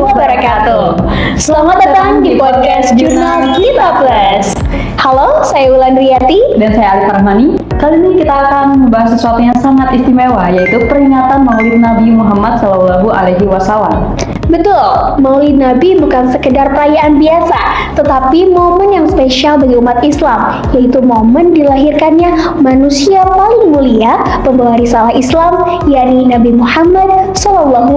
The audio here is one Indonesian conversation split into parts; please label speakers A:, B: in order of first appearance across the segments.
A: wabarakatuh. Selamat datang di podcast Jurnal Kita Plus. Halo, saya Wulandriati
B: dan saya Alif Rahmani. Kali ini kita akan membahas sesuatu yang sangat istimewa, yaitu peringatan Maulid Nabi Muhammad SAW.
A: Betul, Maulid Nabi bukan sekedar perayaan biasa, tetapi momen yang spesial bagi umat Islam, yaitu momen dilahirkannya manusia paling mulia, pembawa risalah Islam, yakni Nabi Muhammad SAW.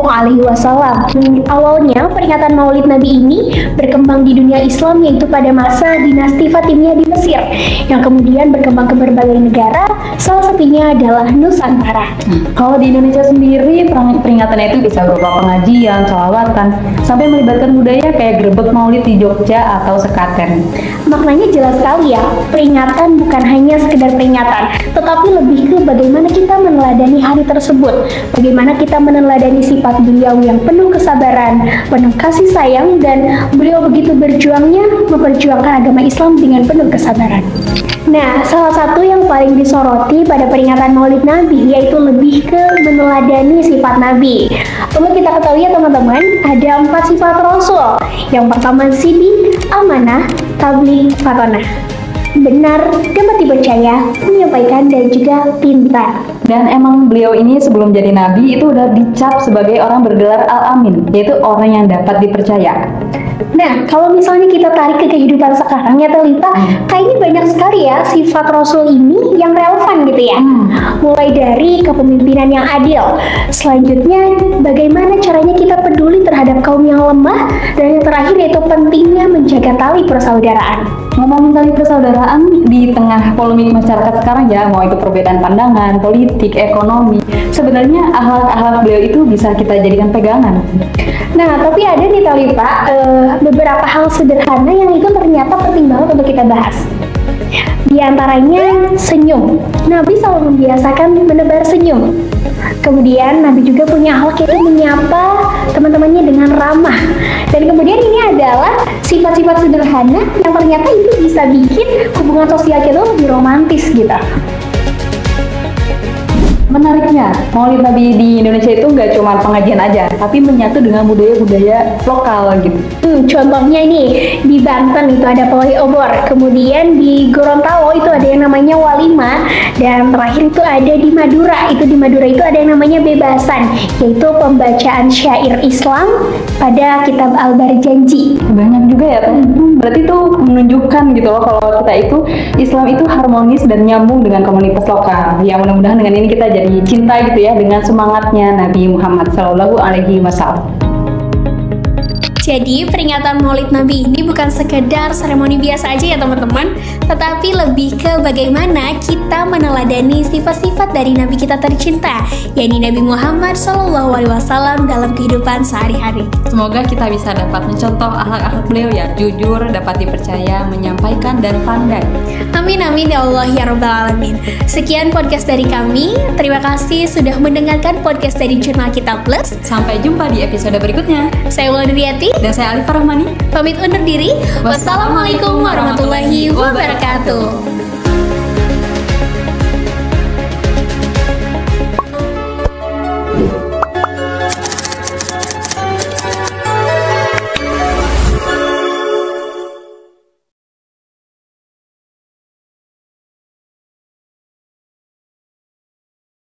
A: Awalnya, peringatan Maulid Nabi ini berkembang di dunia Islam, yaitu pada masa dinasti Fatimiyah di Mesir, yang kemudian berkembang ke berbagai negara, salah satunya adalah Nusantara.
B: Kalau di Indonesia sendiri, peringatannya itu bisa berupa pengajian, sholawatan, sampai melibatkan budaya kayak grebek maulid di Jogja atau sekaten.
A: Maknanya jelas sekali ya, peringatan bukan hanya sekedar peringatan, tetapi lebih ke bagaimana kita meneladani hari tersebut, bagaimana kita meneladani sifat beliau yang penuh kesabaran, penuh kasih sayang, dan beliau begitu berjuangnya memperjuangkan agama Islam dengan penuh kesabaran. Nah, salah satu yang paling disoroti pada peringatan Maulid Nabi yaitu lebih ke meneladani sifat Nabi. Perlu kita ketahui ya teman-teman, ada 4 sifat Rasul. Yang pertama sidik, amanah, tabligh, fatonah. Benar, dapat dipercaya, menyampaikan, dan juga pintar.
B: Dan emang beliau ini sebelum jadi nabi itu udah dicap sebagai orang bergelar Al-Amin, yaitu orang yang dapat dipercaya.
A: Nah, kalau misalnya kita tarik ke kehidupan sekarang ya Telita, kayaknya banyak sekali ya sifat Rasul ini yang relevan gitu ya. Mulai dari kepemimpinan yang adil, selanjutnya bagaimana caranya kita peduli terhadap kaum yang lemah, dan yang terakhir yaitu pentingnya menjaga tali persaudaraan.
B: Ngomongin tali persaudaraan di tengah polemik masyarakat sekarang ya, mau itu perbedaan pandangan, politik, ekonomi, sebenarnya akhlak-akhlak beliau itu bisa kita jadikan pegangan.
A: Nah, tapi ada nih Talita, beberapa hal sederhana yang itu ternyata penting banget untuk kita bahas. Di antaranya senyum. Nabi selalu membiasakan menebar senyum. Kemudian Nabi juga punya akhlak yaitu menyapa teman-temannya dengan ramah. Dan kemudian ini adalah sifat-sifat sederhana yang ternyata itu bisa bikin hubungan sosial kita lebih romantis gitu.
B: Menariknya, Maulid Nabi di Indonesia itu nggak cuma pengajian aja, tapi menyatu dengan budaya-budaya lokal gitu.
A: Contohnya ini, di Banten itu ada pawai obor, kemudian di Gorontalo itu ada yang namanya walimah, dan terakhir itu ada di Madura. Di Madura itu ada yang namanya bebasan, yaitu pembacaan syair Islam pada kitab Al-Barjanji.
B: Banyak juga ya, berarti itu menunjukkan gitu loh kalau kita itu Islam itu harmonis dan nyambung dengan komunitas lokal. Ya mudah-mudahan dengan ini kita jadi cinta gitu ya dengan semangatnya Nabi Muhammad SAW.
A: Jadi peringatan Maulid Nabi ini bukan sekedar seremoni biasa aja ya teman-teman, tetapi lebih ke bagaimana kita meneladani sifat-sifat dari Nabi kita tercinta, yakni Nabi Muhammad SAW dalam kehidupan sehari-hari.
B: Semoga kita bisa dapat mencontoh akhlak-akhlak beliau ya, jujur, dapat dipercaya, menyampaikan, dan pandai.
A: Amin amin ya Allah ya Rabbal Alamin. Sekian podcast dari kami. Terima kasih sudah mendengarkan podcast dari Jurnal Kita Plus.
B: Sampai jumpa di episode berikutnya.
A: Saya Wulandriati
B: dan saya Alif Rahmani.
A: Pamit undur diri. Wassalamualaikum warahmatullahi wabarakatuh.